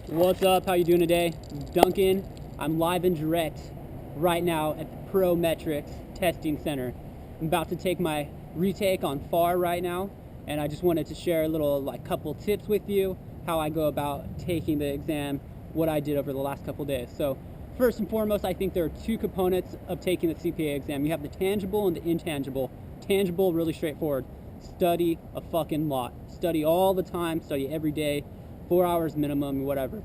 What's up? How you doing today? Duncan. I'm live and direct right now at the Prometrics Testing Center. I'm about to take my retake on FAR right now, and I just wanted to share a little couple tips with you, how I go about taking the exam, what I did over the last couple days. So first and foremost, I think there are two components of taking the CPA exam. You have the tangible and the intangible. Tangible, really straightforward. Study a fucking lot. Study all the time, study every day. 4 hours minimum, whatever.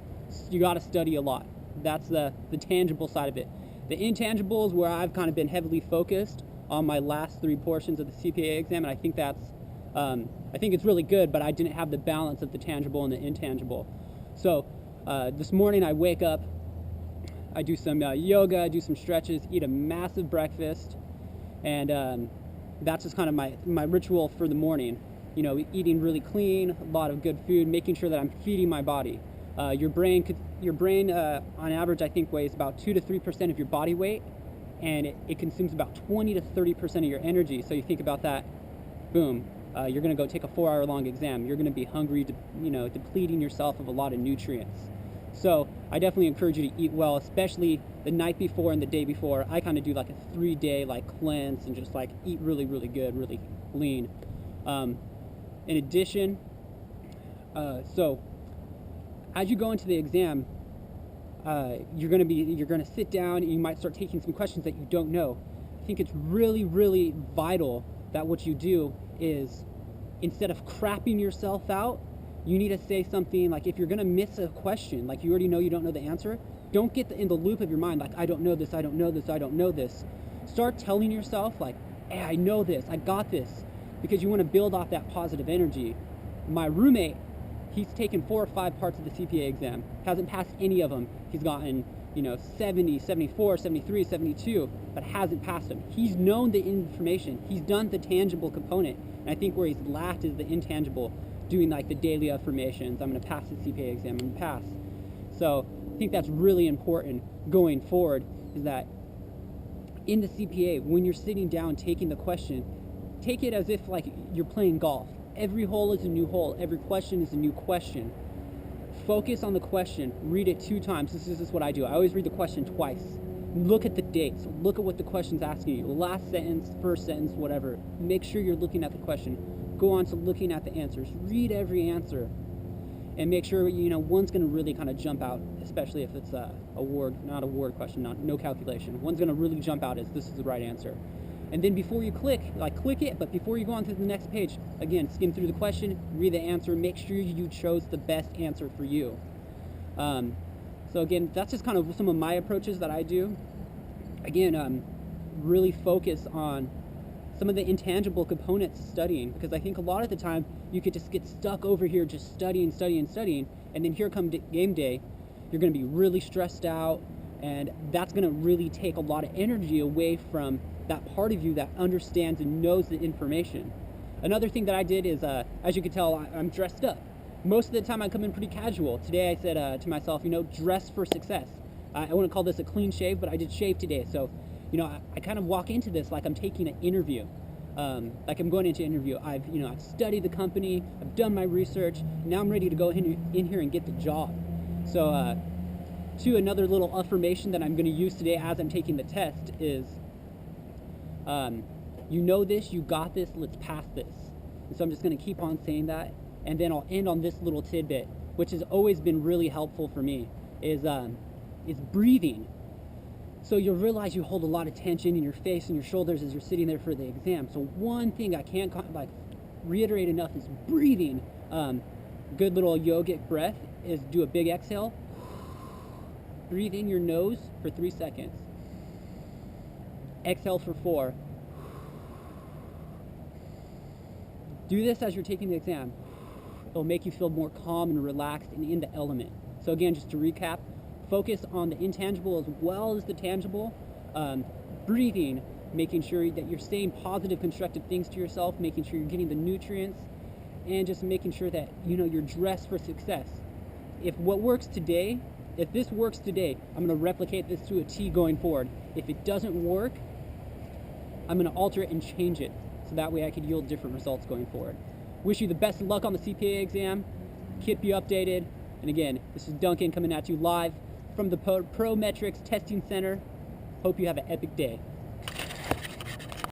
You got to study a lot. That's the tangible side of it. The intangible is where I've kind of been heavily focused on my last three portions of the CPA exam, and I think I think it's really good, but I didn't have the balance of the tangible and the intangible. So this morning I wake up, I do some yoga, I do some stretches, eat a massive breakfast, and that's just kind of my ritual for the morning. You know, eating really clean, a lot of good food, making sure that I'm feeding my body. Your brain, on average, I think weighs about 2 to 3% of your body weight, and it consumes about 20 to 30% of your energy. So you think about that, boom, you're going to go take a 4-hour-long exam. You're going to be hungry, depleting yourself of a lot of nutrients. So I definitely encourage you to eat well, especially the night before and the day before. I kind of do like a 3-day cleanse and just eat really, really good, really lean. In addition, so as you go into the exam, you're gonna sit down and you might start taking some questions that you don't know. I think it's really, really vital that what you do is, instead of crapping yourself out, you need to say something like, if you're gonna miss a question, like you already know you don't know the answer, don't get in the loop of your mind like, I don't know this, I don't know this, I don't know this. Start telling yourself hey, I know this, I got this. Because you want to build off that positive energy. My roommate, he's taken 4 or 5 parts of the CPA exam, hasn't passed any of them. He's gotten 70, 74, 73, 72, but hasn't passed them. He's known the information, he's done the tangible component, and I think where he's lacked is the intangible, doing the daily affirmations. I'm going to pass the CPA exam, I'm going to pass. So I think that's really important going forward, is that in the CPA, when you're sitting down taking the question, take it as if you're playing golf. Every hole is a new hole. Every question is a new question. Focus on the question. Read it 2 times. This is just what I do. I always read the question twice. Look at the dates. Look at what the question's asking you. Last sentence, first sentence, whatever. Make sure you're looking at the question. Go on to looking at the answers. Read every answer. And make sure, one's going to really kind of jump out, especially if it's not a word question, no calculation. One's going to really jump out as this is the right answer. And then before you click it, but before you go on to the next page, again, skim through the question, read the answer, make sure you chose the best answer for you. So again, that's just kind of some of my approaches that I do. Again, really focus on some of the intangible components of studying, because I think a lot of the time you could just get stuck over here just studying, and then here comes game day, you're going to be really stressed out, and that's going to really take a lot of energy away from that part of you that understands and knows the information. Another thing that I did is, as you can tell, I'm dressed up. Most of the time I come in pretty casual. Today I said to myself, dress for success. I wouldn't call this a clean shave, but I did shave today. So, I kind of walk into this like I'm taking an interview. Like I'm going into an interview. I've studied the company, I've done my research, now I'm ready to go in here and get the job. So, another little affirmation that I'm going to use today as I'm taking the test is, you know this, you got this, let's pass this. And so I'm just going to keep on saying that, and then I'll end on this little tidbit, which has always been really helpful for me, is breathing. So you'll realize you hold a lot of tension in your face and your shoulders as you're sitting there for the exam. So one thing I can't reiterate enough is breathing. Good little yogic breath is do a big exhale. Breathe in your nose for 3 seconds. Exhale for 4. Do this as you're taking the exam. It'll make you feel more calm and relaxed and in the element. So again, just to recap, focus on the intangible as well as the tangible. Breathing, making sure that you're saying positive, constructive things to yourself, making sure you're getting the nutrients, and just making sure that you're dressed for success. If this works today, I'm going to replicate this to a T going forward. If it doesn't work, I'm going to alter it and change it, so that way I could yield different results going forward. Wish you the best of luck on the CPA exam. Keep you updated. And again, this is Duncan coming at you live from the Pro Metrics Testing Center. Hope you have an epic day.